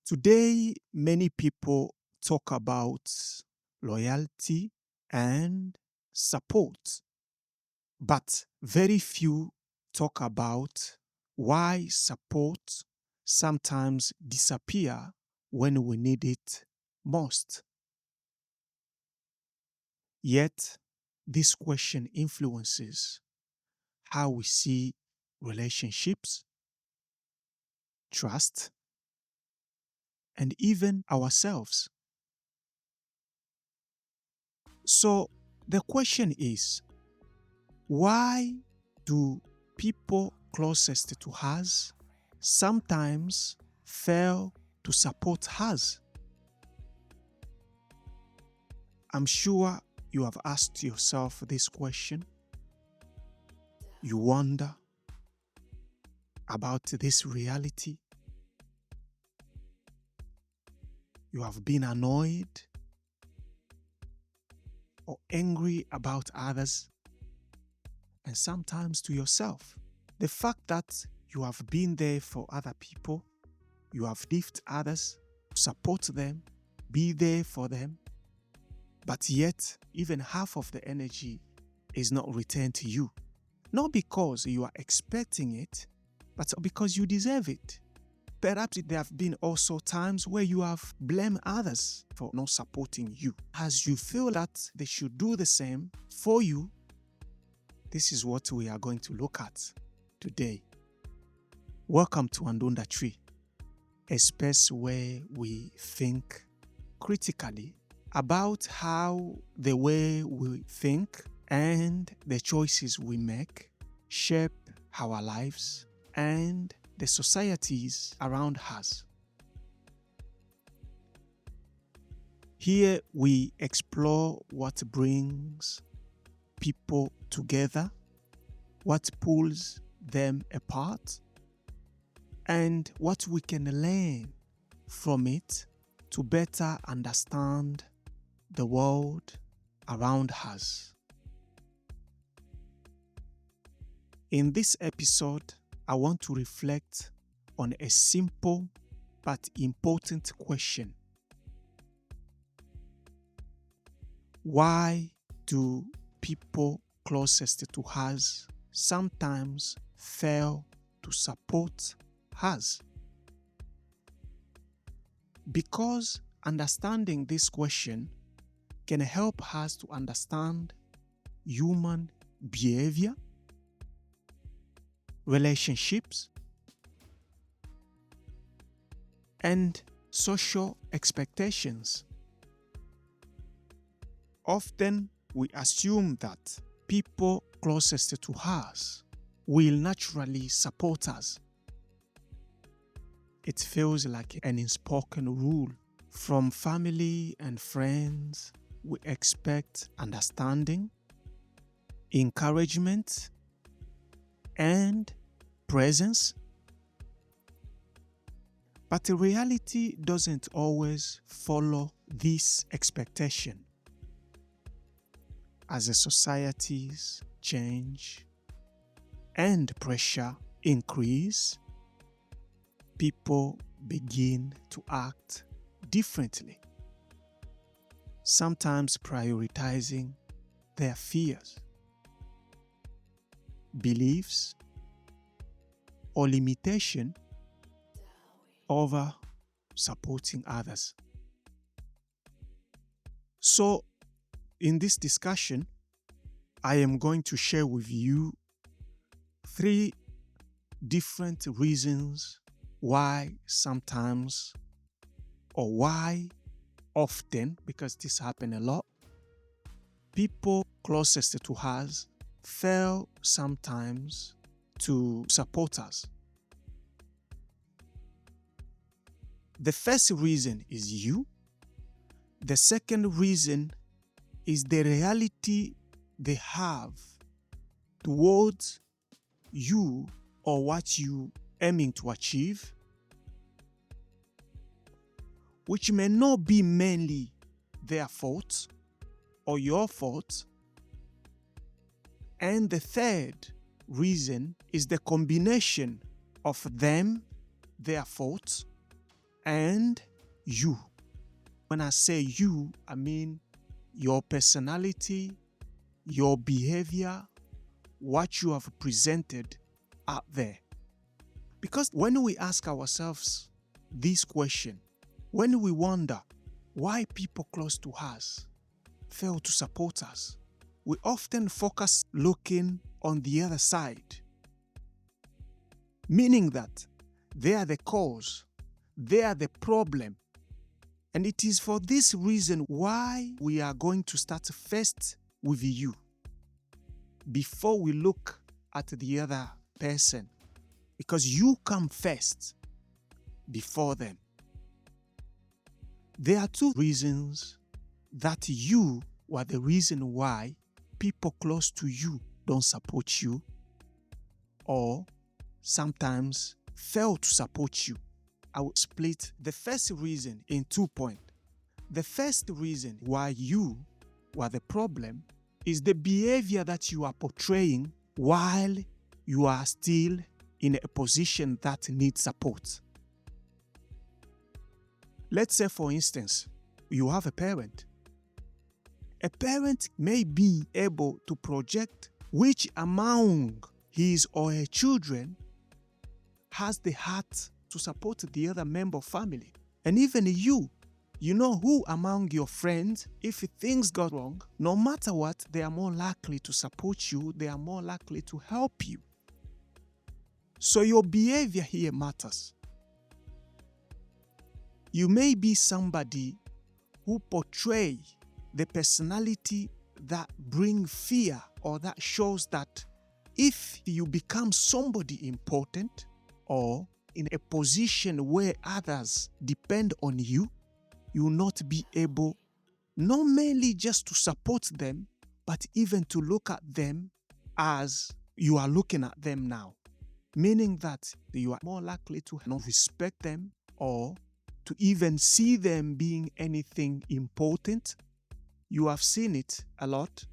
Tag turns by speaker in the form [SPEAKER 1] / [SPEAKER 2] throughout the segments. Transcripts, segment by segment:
[SPEAKER 1] Today, many people talk about loyalty and support, but very few talk about why support sometimes disappear when we need it most. Yet, this question influences how we see relationships, trust, and even ourselves. So, the question is, why do people closest to us sometimes fail to support us? I'm sure you have asked yourself this question. You wonder about this reality. You have been annoyed or angry about others, and sometimes to yourself. The fact that you have been there for other people, you have lifted others, support them, be there for them, but yet even half of the energy is not returned to you. Not because you are expecting it, but because you deserve it. Perhaps there have been also times where you have blamed others for not supporting you. As you feel that they should do the same for you, this is what we are going to look at today. Welcome to Andunda TREE, a space where we think critically about how the way we think and the choices we make shape our lives and the societies around us. Here we explore what brings people together, what pulls them apart, and what we can learn from it to better understand the world around us. In this episode, I want to reflect on a simple but important question. Why do people closest to us sometimes fail to support us? Because understanding this question can help us to understand human behavior, relationships, and social expectations. Often we assume that people closest to us will naturally support us. It feels like an unspoken rule. From family and friends, we expect understanding, encouragement, and presence. But the reality doesn't always follow this expectation. As the societies change and pressure increase, people begin to act differently, sometimes prioritizing their fears, beliefs, or limitation over supporting others. So, in this discussion, I am going to share with you 3 different reasons why sometimes, or why often, because this happens a lot, people closest to us fail sometimes to support us. The first reason is you. The second reason is the reality they have towards you or what you aiming to achieve, which may not be mainly their fault or your fault. And the third reason is the combination of them, their faults, and you. When I say you, I mean your personality, your behavior, what you have presented out there. Because when we ask ourselves this question, when we wonder why people close to us fail to support us, we often focus looking on the other side, meaning that they are the cause, they are the problem. And it is for this reason why we are going to start first with you before we look at the other person, because you come first before them. There are two reasons that you are the reason why people close to you don't support you or sometimes fail to support you. I will split the first reason in 2 points. The first reason why you are the problem is the behavior that you are portraying while you are still in a position that needs support. Let's say, for instance, you have a parent. A parent may be able to project which among his or her children has the heart to support the other member of family. And even you know who among your friends, if things go wrong, no matter what, they are more likely to support you, they are more likely to help you. So your behavior here matters. You may be somebody who portray the personality that brings fear or that shows that if you become somebody important or in a position where others depend on you, you will not be able not merely just to support them, but even to look at them as you are looking at them now. Meaning that you are more likely to not respect them or to even see them being anything important. You have seen it a lot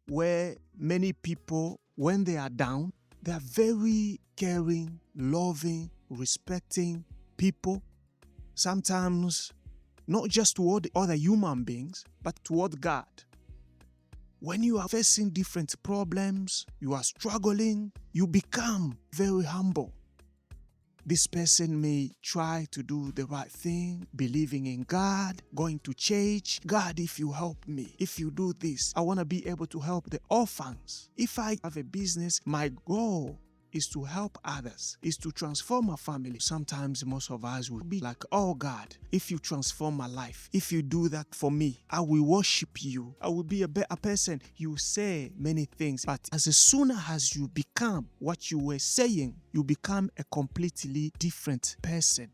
[SPEAKER 1] where many people, when they are down, they are very caring, loving, respecting people. Sometimes not just toward other human beings, but toward God. When you are facing different problems, you are struggling, you become very humble. This person may try to do the right thing, believing in God, going to church. God, if you help me, if you do this, I want to be able to help the orphans. If I have a business, my goal is to help others, is to transform a family. Sometimes most of us will be like, oh God, if you transform my life, if you do that for me, I will worship you. I will be a better person. You say many things, but as soon as you become what you were saying, you become a completely different person.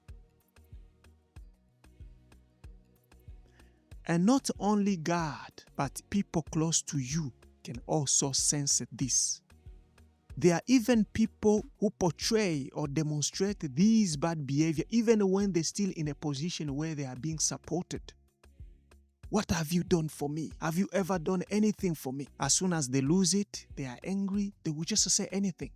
[SPEAKER 1] And not only God, but people close to you can also sense this. There are even people who portray or demonstrate these bad behavior even when they're still in a position where they are being supported. What have you done for me? Have you ever done anything for me? As soon as they lose it, they are angry, they will just say anything.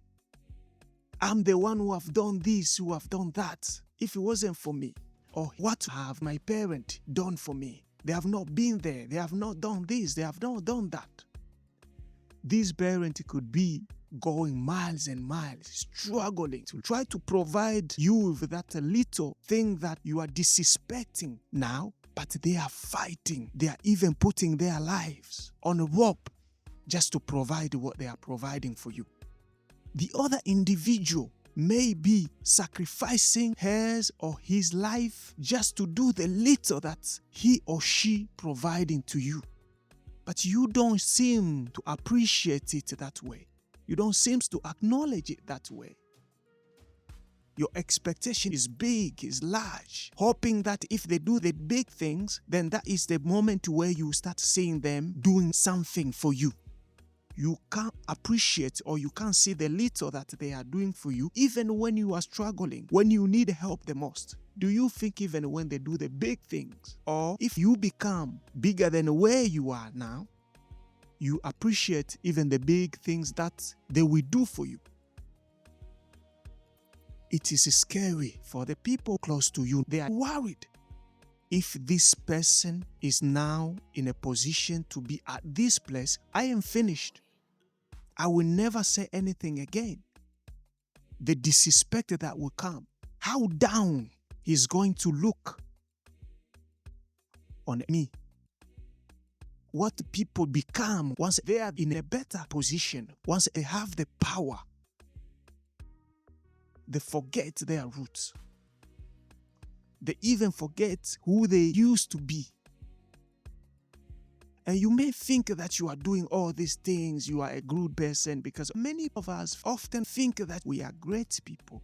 [SPEAKER 1] I'm the one who have done this, who have done that. If it wasn't for me, or what have my parent done for me? They have not been there, they have not done this, they have not done that. This parent could be going miles and miles, struggling to try to provide you with that little thing that you are disrespecting now, but they are fighting. They are even putting their lives on a rope just to provide what they are providing for you. The other individual may be sacrificing hers or his life just to do the little that he or she providing to you. But you don't seem to appreciate it that way. You don't seem to acknowledge it that way. Your expectation is big, is large, hoping that if they do the big things, then that is the moment where you start seeing them doing something for you. You can't appreciate or you can't see the little that they are doing for you, even when you are struggling, when you need help the most. Do you think even when they do the big things, or if you become bigger than where you are now, you appreciate even the big things that they will do for you? It is scary for the people close to you. They are worried. If this person is now in a position to be at this place, I am finished. I will never say anything again. The disrespect that will come, how down he's going to look on me. What people become once they are in a better position, once they have the power, they forget their roots. They even forget who they used to be. And you may think that you are doing all these things, you are a good person, because many of us often think that we are great people.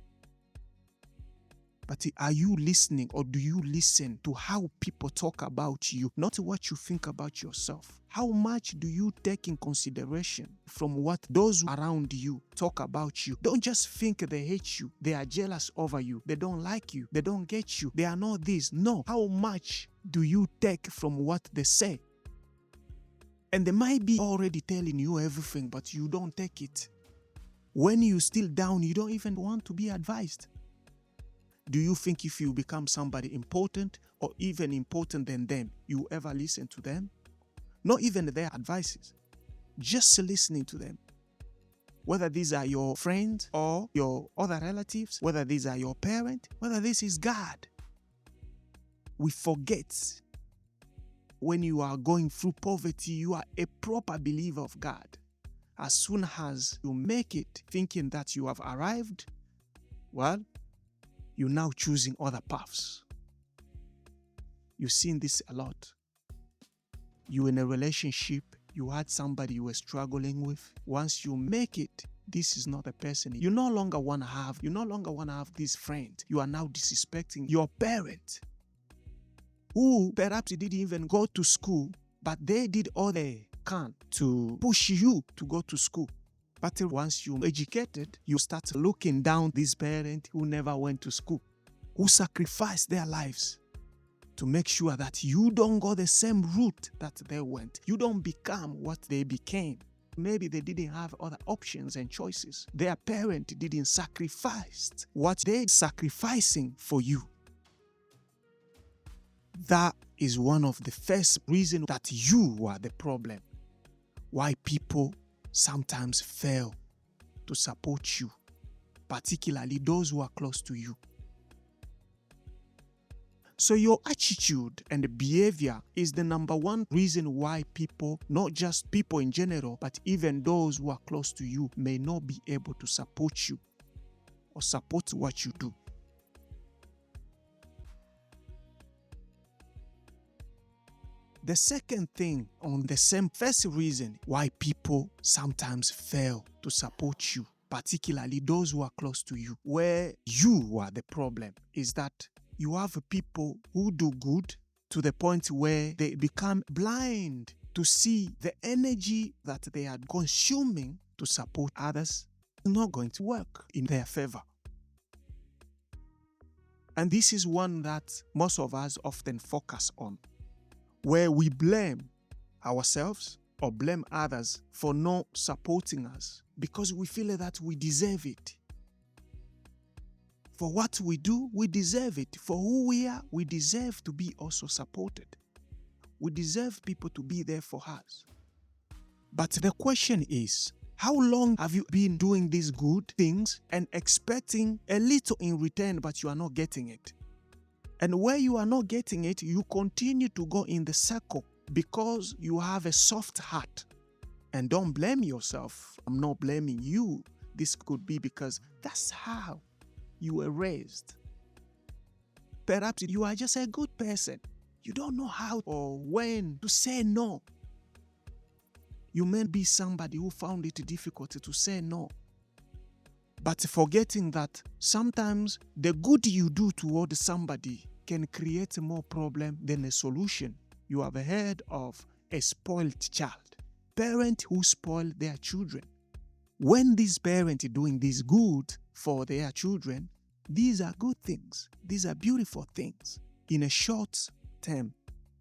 [SPEAKER 1] But are you listening, or do you listen to how people talk about you, not what you think about yourself? How much do you take in consideration from what those around you talk about you? Don't just think they hate you, they are jealous over you, they don't like you, they don't get you, they are not this. No, how much do you take from what they say? And they might be already telling you everything, but you don't take it. When you're still down, you don't even want to be advised. Do you think if you become somebody important or even important than them, you ever listen to them? Not even their advices. Just listening to them. Whether these are your friends or your other relatives, whether these are your parents, whether this is God. We forget. When you are going through poverty, you are a proper believer of God. As soon as you make it thinking that you have arrived, well, you're now choosing other paths. You've seen this a lot. You're in a relationship, you had somebody you were struggling with. Once you make it, this is not a person you no longer want to have. You no longer want to have this friend. You are now disrespecting your parent, who perhaps didn't even go to school, but they did all they can to push you to go to school. But once you're educated, you start looking down this parent who never went to school, who sacrificed their lives to make sure that you don't go the same route that they went. You don't become what they became. Maybe they didn't have other options and choices. Their parent didn't sacrifice what they're sacrificing for you. That is one of the first reasons that you are the problem. Why people sometimes fail to support you, particularly those who are close to you. So your attitude and behavior is the number one reason why people, not just people in general, but even those who are close to you, may not be able to support you or support what you do. The second thing on the same first reason why people sometimes fail to support you, particularly those who are close to you, where you are the problem, is that you have people who do good to the point where they become blind to see the energy that they are consuming to support others is not going to work in their favor. And this is one that most of us often focus on, where we blame ourselves or blame others for not supporting us because we feel that we deserve it. For what we do, we deserve it. For who we are, we deserve to be also supported. We deserve people to be there for us. But the question is, how long have you been doing these good things and expecting a little in return, but you are not getting it? And where you are not getting it, you continue to go in the circle because you have a soft heart. And don't blame yourself. I'm not blaming you. This could be because that's how you were raised. Perhaps you are just a good person. You don't know how or when to say no. You may be somebody who found it difficult to say no. But forgetting that sometimes the good you do toward somebody can create more problem than a solution. You have heard of a spoiled child. Parents who spoil their children. When these parents are doing this good for their children, these are good things. These are beautiful things. In a short term,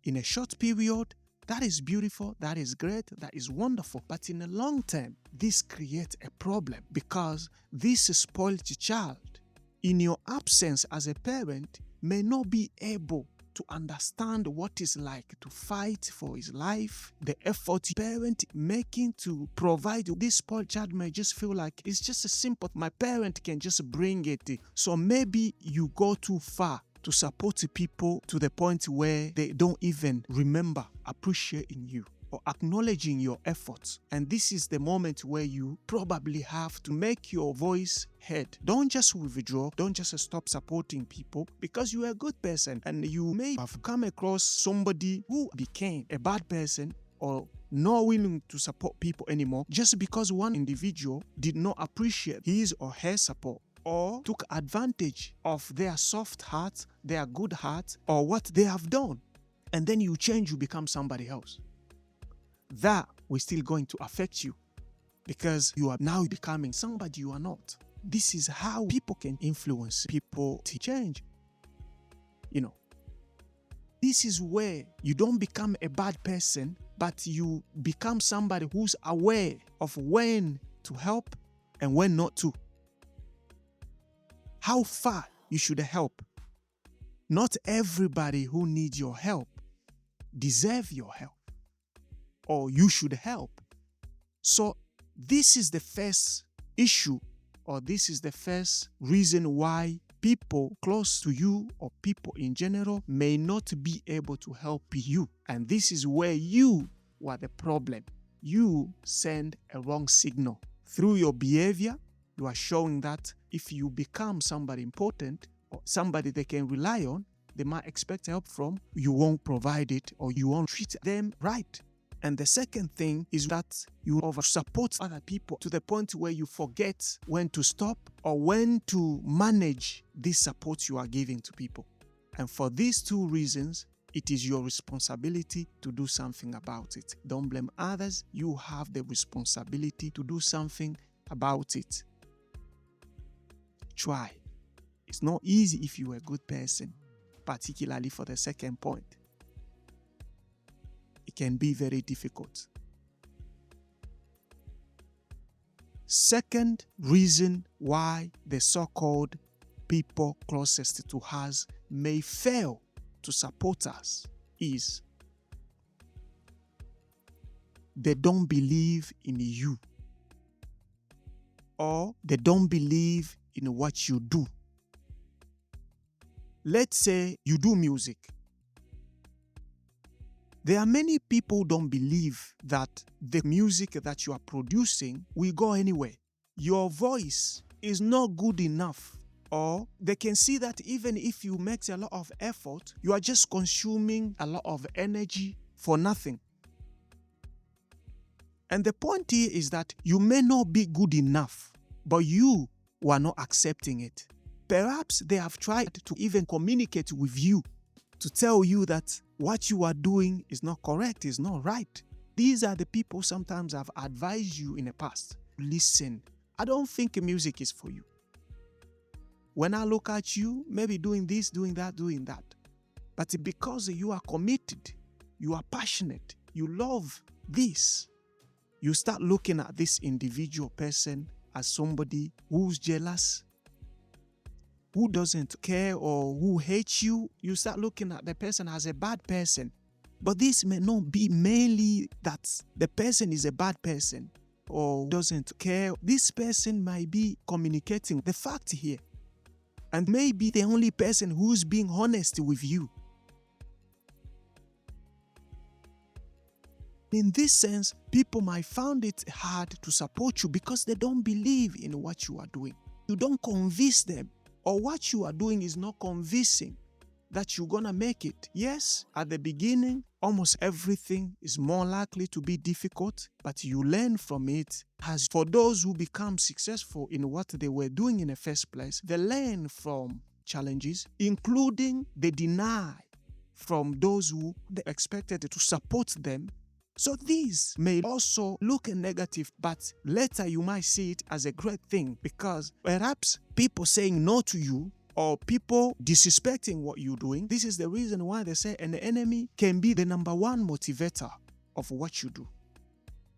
[SPEAKER 1] in a short period, that is beautiful, that is great, that is wonderful. But in the long term, this creates a problem because this spoiled child in your absence as a parent, may not be able to understand what it's like to fight for his life. The effort parent making to provide this spoiled child may just feel like it's just a simple, my parent can just bring it. So maybe you go too far to support people to the point where they don't even remember appreciating you or acknowledging your efforts. And this is the moment where you probably have to make your voice heard. Don't just withdraw, don't just stop supporting people because you are a good person and you may have come across somebody who became a bad person or not willing to support people anymore just because one individual did not appreciate his or her support, or took advantage of their soft heart, their good heart, or what they have done. And then you change, you become somebody else. That will still going to affect you because you are now becoming somebody you are not. This is how people can influence people to change. This is where you don't become a bad person, but you become somebody who's aware of when to help and when not to. How far you should help. Not everybody who needs your help deserves your help, or you should help. So this is the first issue, or this is the first reason why people close to you or people in general may not be able to help you. And this is where you are the problem. You send a wrong signal. Through your behavior, you are showing that if you become somebody important or somebody they can rely on, they might expect help from, you won't provide it or you won't treat them right. And the second thing is that you over-support other people to the point where you forget when to stop or when to manage this support you are giving to people. And for these two reasons, it is your responsibility to do something about it. Don't blame others. You have the responsibility to do something about it. Try. It's not easy if you're a good person, particularly for the second point. It can be very difficult. Second reason why the so-called people closest to us may fail to support us is they don't believe in you, or they don't believe in what you do. Let's say you do music. There are many people who don't believe that the music that you are producing will go anywhere. Your voice is not good enough, or they can see that even if you make a lot of effort, you are just consuming a lot of energy for nothing. And the point here is that you may not be good enough, but you are not accepting it. Perhaps they have tried to even communicate with you to tell you that what you are doing is not correct, is not right. These are the people sometimes I've advised you in the past. Listen, I don't think music is for you. When I look at you, maybe doing this, doing that. But because you are committed, you are passionate, you love this, you start looking at this individual person as somebody who's jealous, who doesn't care or who hates you. You start looking at the person as a bad person. But this may not be mainly that the person is a bad person or doesn't care. This person might be communicating the fact here and maybe the only person who's being honest with you. In this sense, people might find it hard to support you because they don't believe in what you are doing. You don't convince them, or what you are doing is not convincing that you're gonna make it. Yes, at the beginning, almost everything is more likely to be difficult, but you learn from it. As for those who become successful in what they were doing in the first place, they learn from challenges, including the deny from those who they expected to support them. So these may also look negative, but later you might see it as a great thing because perhaps people saying no to you or people disrespecting what you're doing, this is the reason why they say an enemy can be the number one motivator of what you do.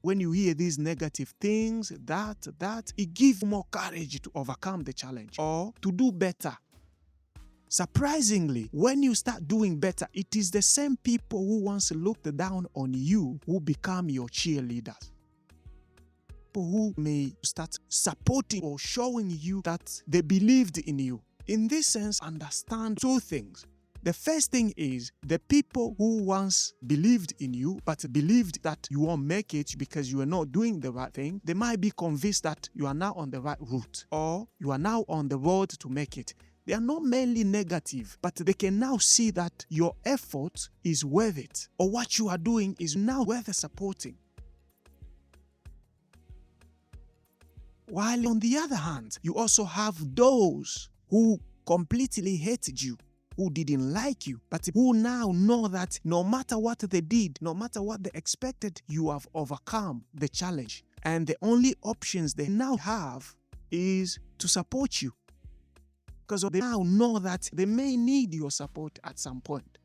[SPEAKER 1] When you hear these negative things, it gives more courage to overcome the challenge or to do better. Surprisingly, when you start doing better, it is the same people who once looked down on you who become your cheerleaders. People who may start supporting or showing you that they believed in you. In this sense, understand two things. The first thing is the people who once believed in you but believed that you won't make it because you are not doing the right thing, they might be convinced that you are now on the right route or you are now on the road to make it. They are not mainly negative, but they can now see that your effort is worth it, or what you are doing is now worth supporting. While on the other hand, you also have those who completely hated you, who didn't like you, but who now know that no matter what they did, no matter what they expected, you have overcome the challenge. And the only options they now have is to support you. Because they now know that they may need your support at some point.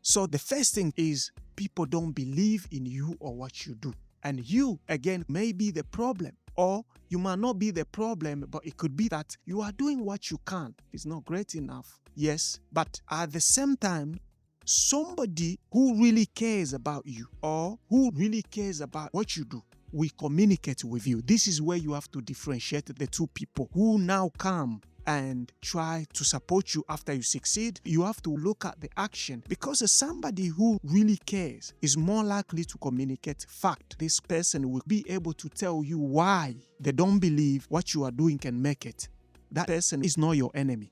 [SPEAKER 1] So the first thing is people don't believe in you or what you do. And you, again, may be the problem. Or you might not be the problem, but it could be that you are doing what you can. It's not great enough, yes. But at the same time, somebody who really cares about you or who really cares about what you do, we communicate with you. This is where you have to differentiate the two people who now come and try to support you after you succeed. You have to look at the action, because somebody who really cares is more likely to communicate fact. This person will be able to tell you why they don't believe what you are doing can make it. That person is not your enemy.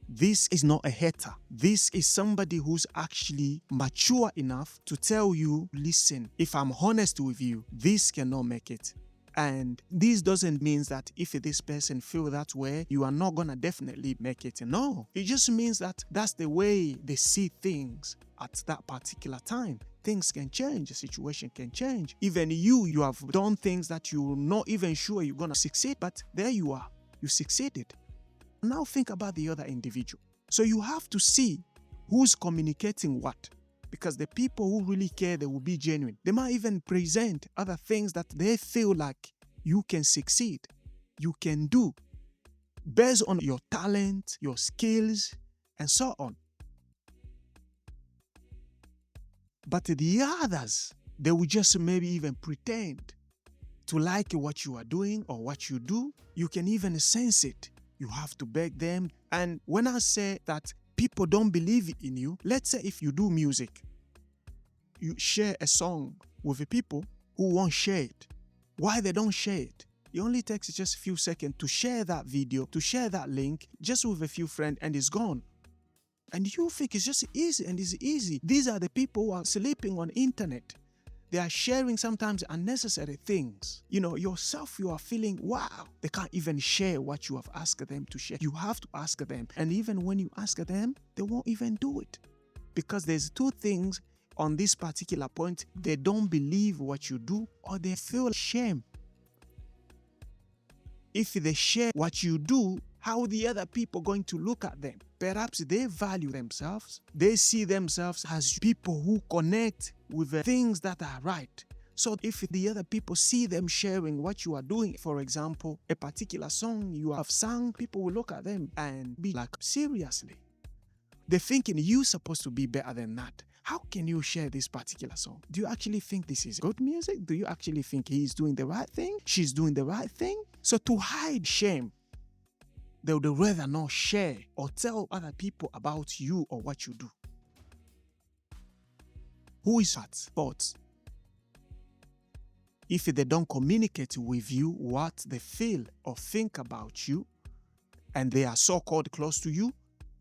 [SPEAKER 1] This is not a hater. This is somebody who's actually mature enough to tell you, listen, if I'm honest with you, this cannot make it. And this doesn't mean that if this person feels that way, you are not going to definitely make it. No, it just means that that's the way they see things at that particular time. Things can change, the situation can change. Even you have done things that you're not even sure you're going to succeed, but there you are, you succeeded. Now think about the other individual. So you have to see who's communicating what. Because the people who really care, they will be genuine. They might even present other things that they feel like you can succeed, you can do, based on your talent, your skills, and so on. But the others, they will just maybe even pretend to like what you are doing or what you do. You can even sense it. You have to beg them. And when I say that people don't believe in you, let's say if you do music, you share a song with the people who won't share it. Why they don't share it? It only takes just a few seconds to share that video, to share that link, just with a few friends, and it's gone. And you think it's just easy, and it's easy. These are the people who are sleeping on internet. They are sharing sometimes unnecessary things. Yourself, you are feeling, wow, they can't even share what you have asked them to share. You have to ask them. And even when you ask them, they won't even do it. Because there's two things on this particular point. They don't believe what you do, or they feel shame. If they share what you do, how are the other people going to look at them? Perhaps they value themselves. They see themselves as people who connect with the things that are right. So if the other people see them sharing what you are doing, for example, a particular song you have sung, people will look at them and be like, seriously? They're thinking you're supposed to be better than that. How can you share this particular song? Do you actually think this is good music? Do you actually think he's doing the right thing? She's doing the right thing? So to hide shame, they would rather not share or tell other people about you or what you do. Who is at fault? If they don't communicate with you what they feel or think about you, and they are so-called close to you,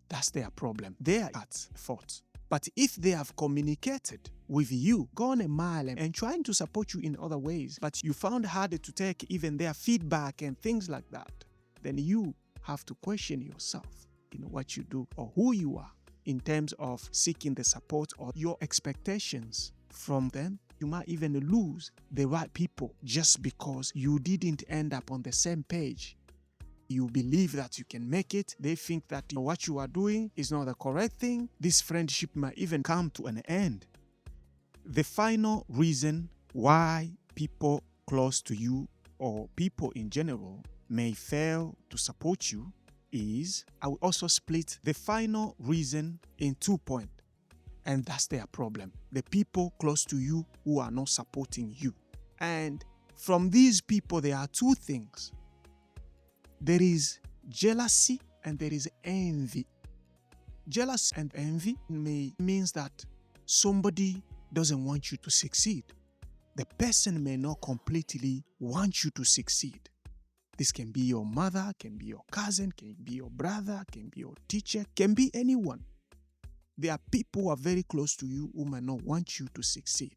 [SPEAKER 1] that's their problem. They are at fault. But if they have communicated with you, gone a mile and trying to support you in other ways, but you found harder to take even their feedback and things like that, then you have to question yourself in what you do or who you are in terms of seeking the support or your expectations from them. You might even lose the right people just because you didn't end up on the same page. You believe that you can make it. They think that what you are doing is not the correct thing. This friendship might even come to an end. The final reason why people close to you or people in general may fail to support you is, I will also split the final reason in 2 points. And that's their problem. The people close to you who are not supporting you. And from these people, there are 2 things. There is jealousy and there is envy. Jealousy and envy means that somebody doesn't want you to succeed. The person may not completely want you to succeed. This can be your mother, can be your cousin, can be your brother, can be your teacher, can be anyone. There are people who are very close to you who may not want you to succeed.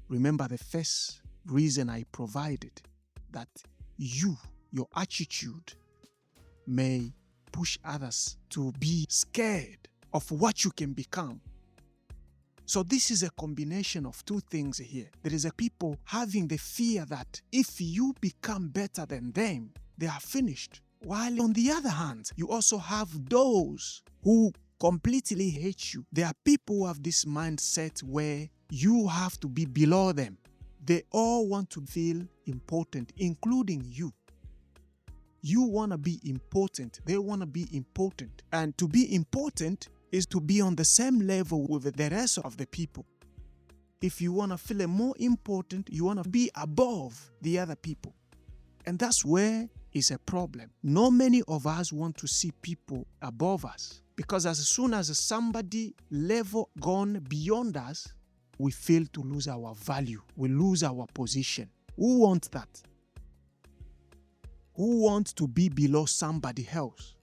[SPEAKER 1] Remember the first reason I provided, that your attitude may push others to be scared of what you can become. So this is a combination of 2 things here. There is a people having the fear that if you become better than them, they are finished. While on the other hand, you also have those who completely hate you. There are people who have this mindset where you have to be below them. They all want to feel important, including you. You want to be important. They want to be important. And to be important is to be on the same level with the rest of the people. If you want to feel more important, you want to be above the other people. And that's where is a problem. Not many of us want to see people above us, because as soon as somebody level gone beyond us, we fail to lose our value. We lose our position. Who wants that? Who wants to be below somebody else?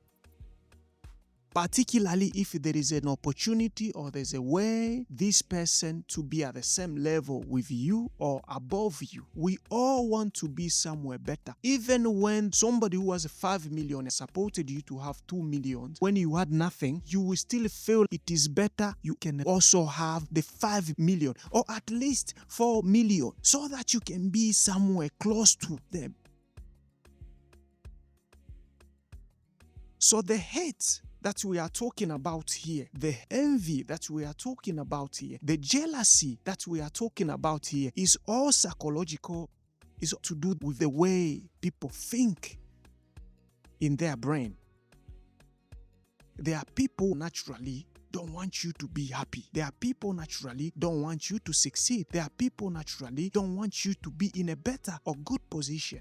[SPEAKER 1] Particularly if there is an opportunity or there's a way this person to be at the same level with you or above you. We all want to be somewhere better. Even when somebody who has 5 million supported you to have 2 million, when you had nothing, you will still feel it is better you can also have the 5 million or at least 4 million so that you can be somewhere close to them. So the hate that we are talking about here, the envy that we are talking about here, the jealousy that we are talking about here is all psychological, is to do with the way people think in their brain. There are people naturally don't want you to be happy. There are people naturally don't want you to succeed. There are people naturally don't want you to be in a better or good position.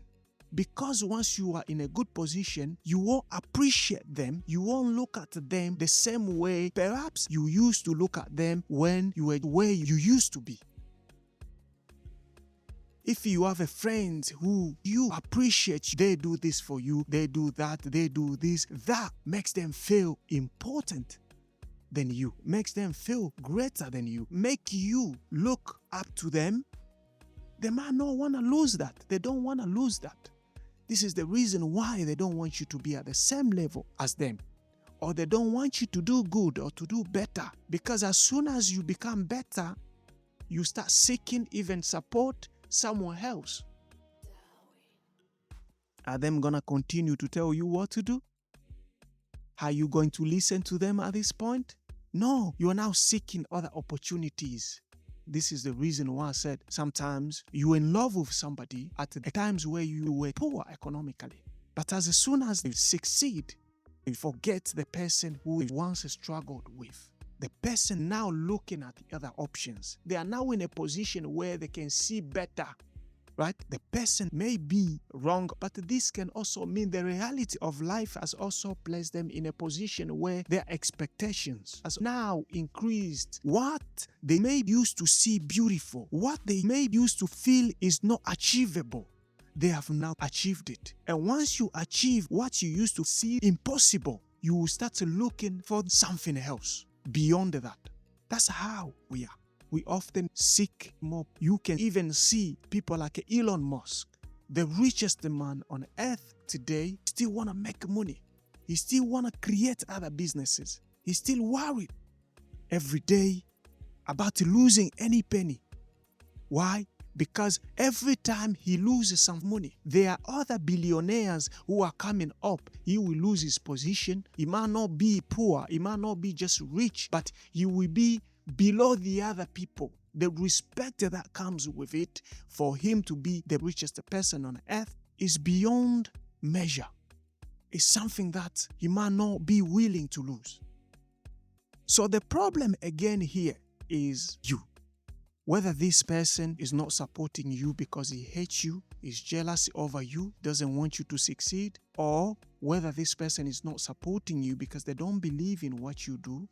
[SPEAKER 1] Because once you are in a good position, you won't appreciate them. You won't look at them the same way perhaps you used to look at them when you were where you used to be. If you have a friend who you appreciate, they do this for you, they do that, they do this, that makes them feel important than you, makes them feel greater than you, make you look up to them. They might not want to lose that. They don't want to lose that. This is the reason why they don't want you to be at the same level as them. Or they don't want you to do good or to do better. Because as soon as you become better, you start seeking even support somewhere else. Are they going to continue to tell you what to do? Are you going to listen to them at this point? No, you are now seeking other opportunities. This is the reason why I said sometimes you're in love with somebody at the times where you were poor economically. But as soon as they succeed, you forget the person who once struggled with. The person now looking at the other options. They are now in a position where they can see better. Right? The person may be wrong, but this can also mean the reality of life has also placed them in a position where their expectations has now increased. What they may used to see beautiful, what they may used to feel is not achievable, they have now achieved it. And once you achieve what you used to see impossible, you will start looking for something else beyond that. That's how we are. We often seek more. You can even see people like Elon Musk, the richest man on earth today, still want to make money. He still want to create other businesses. He's still worried every day about losing any penny. Why? Because every time he loses some money, there are other billionaires who are coming up. He will lose his position. He might not be poor. He might not be just rich, but he will be below the other people. The respect that comes with it for him to be the richest person on earth is beyond measure. It's something that he might not be willing to lose. So the problem again here is you. Whether this person is not supporting you because he hates you, is jealous over you, doesn't want you to succeed, or whether this person is not supporting you because they don't believe in what you do,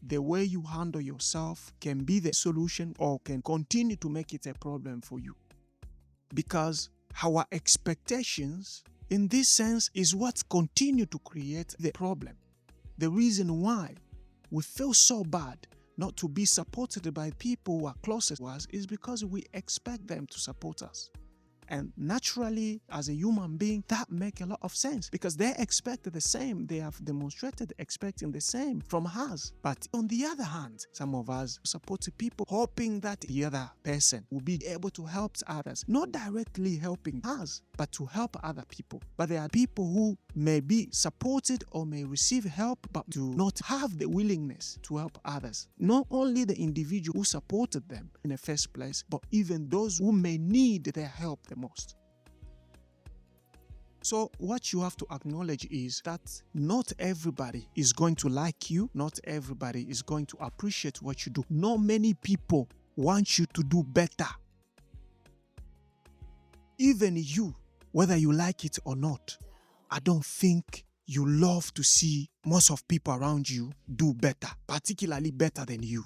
[SPEAKER 1] the way you handle yourself can be the solution or can continue to make it a problem for you. Because our expectations, in this sense, is what continue to create the problem. The reason why we feel so bad not to be supported by people who are closest to us is because we expect them to support us. And naturally, as a human being, that makes a lot of sense because they expect the same. They have demonstrated expecting the same from us. But on the other hand, some of us support people hoping that the other person will be able to help others, not directly helping us, but to help other people. But there are people who may be supported or may receive help, but do not have the willingness to help others. Not only the individual who supported them in the first place, but even those who may need their help the most. So what you have to acknowledge is that not everybody is going to like you. Not everybody is going to appreciate what you do. Not many people want you to do better. Even you, whether you like it or not, I don't think you love to see most of people around you do better, particularly better than you.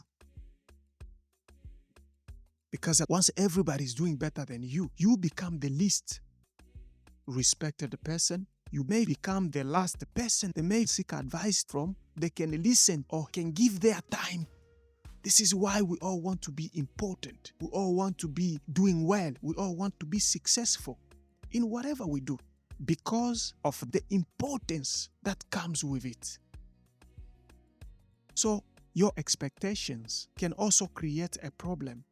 [SPEAKER 1] Because once everybody is doing better than you, you become the least respected person. You may become the last person they may seek advice from. They can listen or can give their time. This is why we all want to be important. We all want to be doing well. We all want to be successful in whatever we do because of the importance that comes with it. So your expectations can also create a problem.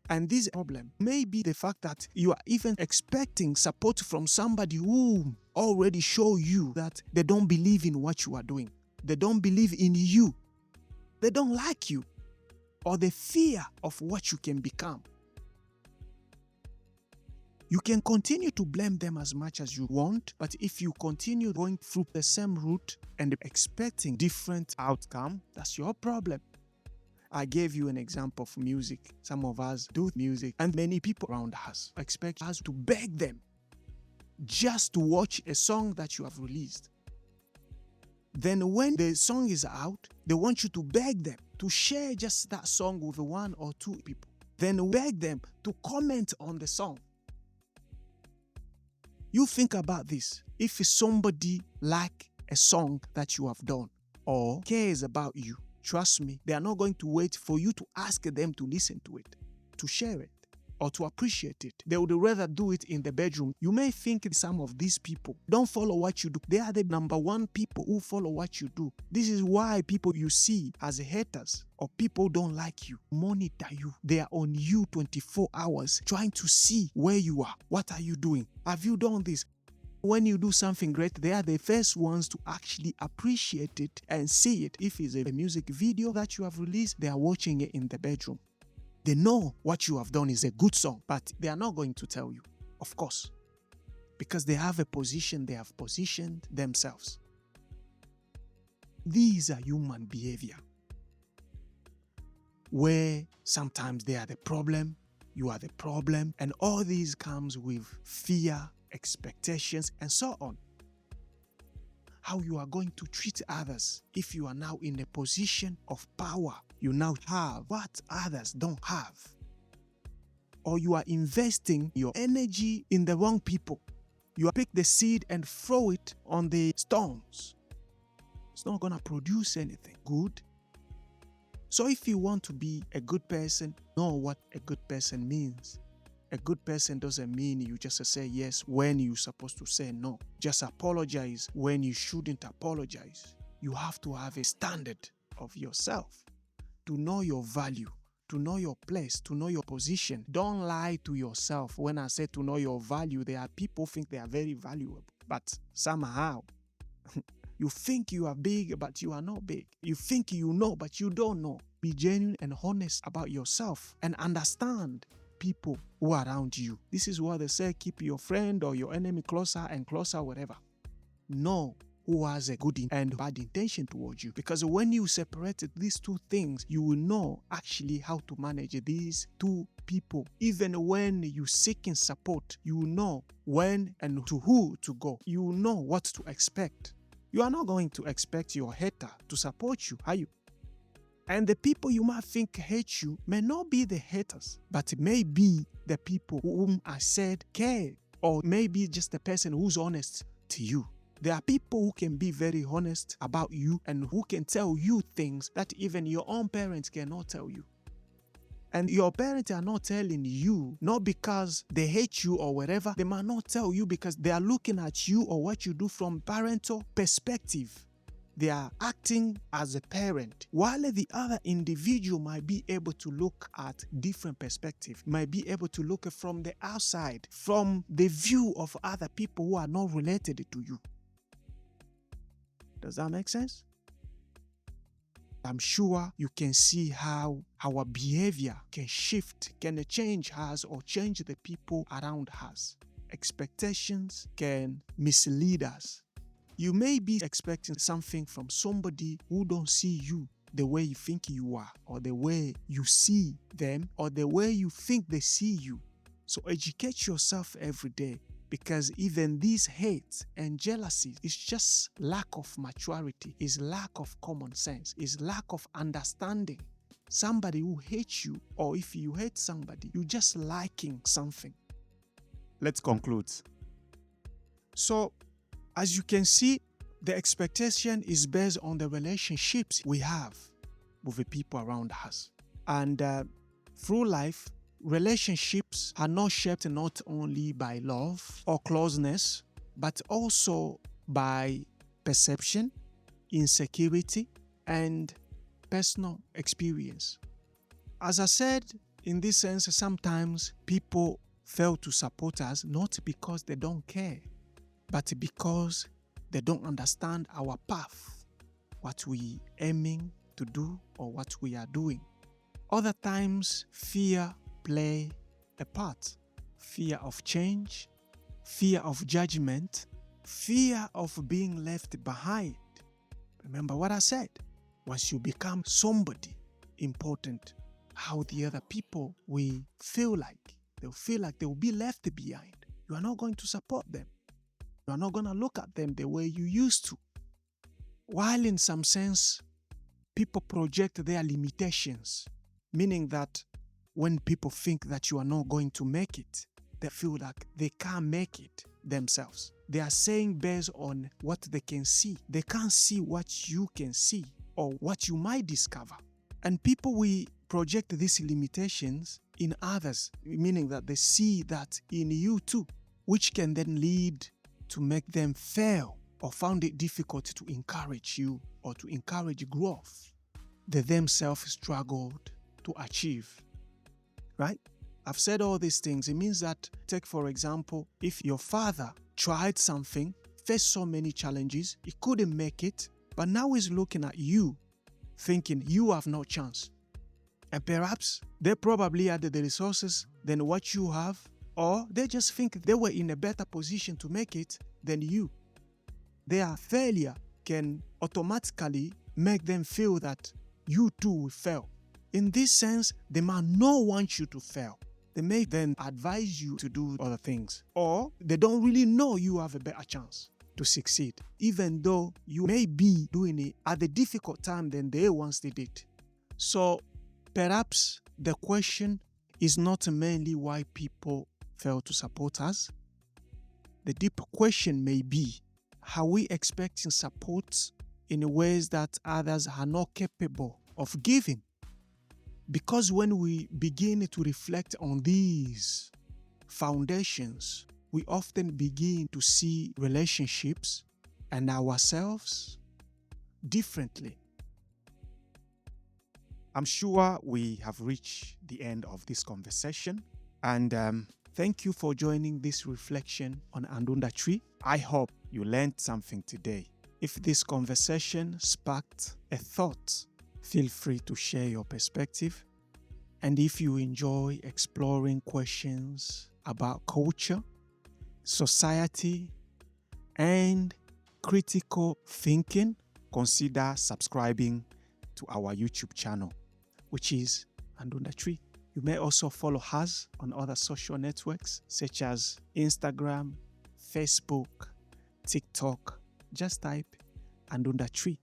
[SPEAKER 1] And this problem may be the fact that you are even expecting support from somebody who already show you that they don't believe in what you are doing. They don't believe in you. They don't like you. Or the fear of what you can become. You can continue to blame them as much as you want, but if you continue going through the same route and expecting different outcome, that's your problem. I gave you an example of music. Some of us do music and many people around us expect us to beg them just to watch a song that you have released. Then when the song is out, they want you to beg them to share just that song with one or two people. Then beg them to comment on the song. You think about this. If somebody like a song that you have done or cares about you, trust me, they are not going to wait for you to ask them to listen to it, to share it, or to appreciate it. They would rather do it in the bedroom. You may think some of these people don't follow what you do. They are the number one people who follow what you do. This is why people you see as haters or people don't like you, monitor you. They are on you 24 hours trying to see where you are. What are you doing? Have you done this? When you do something great, they are the first ones to actually appreciate it and see it. If it's a music video that you have released, they are watching it in the bedroom. They know what you have done is a good song, but they are not going to tell you, of course, because they have a position, they have positioned themselves. These are human behavior, where sometimes they are the problem, you are the problem, and all these comes with fear, expectations, and so on. How you are going to treat others if you are now in a position of power. You now have what others don't have. Or you are investing your energy in the wrong people. You pick the seed and throw it on the stones. It's not going to produce anything good. So if you want to be a good person, know what a good person means. A good person doesn't mean you just say yes when you're supposed to say no. Just apologize when you shouldn't apologize. You have to have a standard of yourself, to know your value, to know your place, to know your position. Don't lie to yourself. When I say to know your value, there are people who think they are very valuable, but somehow You think you are big, but you are not big. You think you know, but you don't know. Be genuine and honest about yourself and understand people who are around you. This is what they say, keep your friend or your enemy closer and closer, whatever. Know who has a good and bad intention towards you. Because when you separate these two things, you will know actually how to manage these two people. Even when you seeking support, you will know when and to who to go. You will know what to expect. You are not going to expect your hater to support you, are you? And the people you might think hate you may not be the haters, but it may be the people whom I said care, or maybe just the person who's honest to you. There are people who can be very honest about you and who can tell you things that even your own parents cannot tell you. And your parents are not telling you, not because they hate you or whatever. They might not tell you because they are looking at you or what you do from parental perspective. They are acting as a parent, while the other individual might be able to look at different perspective, might be able to look from the outside, from the view of other people who are not related to you. Does that make sense? I'm sure you can see how our behavior can shift, can change us or change the people around us. Expectations can mislead us. You may be expecting something from somebody who don't see you the way you think you are, or the way you see them, or the way you think they see you. So educate yourself every day, because even these hate and jealousy is just lack of maturity, is lack of common sense, is lack of understanding. Somebody who hates you, or if you hate somebody, you're just liking something. Let's conclude. So, as you can see, the expectation is based on the relationships we have with the people around us. And through life, relationships are not shaped not only by love or closeness, but also by perception, insecurity, and personal experience. As I said, in this sense, sometimes people fail to support us not because they don't care, but because they don't understand our path, what we aiming to do or what we are doing. Other times, fear play a part. Fear of change, fear of judgment, fear of being left behind. Remember what I said? Once you become somebody important, how the other people will feel like. They'll feel like they will be left behind. You are not going to support them. You are not going to look at them the way you used to. While in some sense, people project their limitations, meaning that when people think that you are not going to make it, they feel like they can't make it themselves. They are saying based on what they can see. They can't see what you can see or what you might discover. And people will project these limitations in others, meaning that they see that in you too, which can then lead to make them fail or found it difficult to encourage you or to encourage growth they themselves struggled to achieve. Right? I've said all these things. It means that, take for example, if your father tried something, faced so many challenges, he couldn't make it, but now he's looking at you, thinking you have no chance. And perhaps they probably had the resources than what you have, or they just think they were in a better position to make it than you. Their failure can automatically make them feel that you too will fail. In this sense, they might not want you to fail. They may then advise you to do other things, or they don't really know you have a better chance to succeed, even though you may be doing it at a difficult time than they once did. So perhaps the question is not mainly why people fail to support us. The deep question may be, are we expecting support in ways that others are not capable of giving? Because when we begin to reflect on these foundations, we often begin to see relationships and ourselves differently. I'm sure we have reached the end of this conversation, and thank you for joining this reflection on Andunda TREE. I hope you learned something today. If this conversation sparked a thought, feel free to share your perspective. And if you enjoy exploring questions about culture, society, and critical thinking, consider subscribing to our YouTube channel, which is Andunda TREE. You may also follow us on other social networks such as Instagram, Facebook, TikTok. Just type Andunda TREE.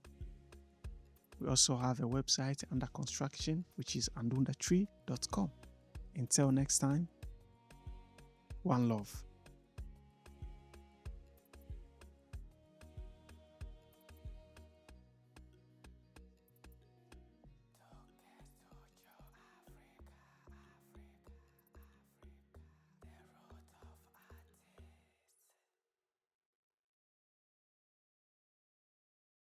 [SPEAKER 1] We also have a website under construction, which is andundatree.com. Until next time, one love.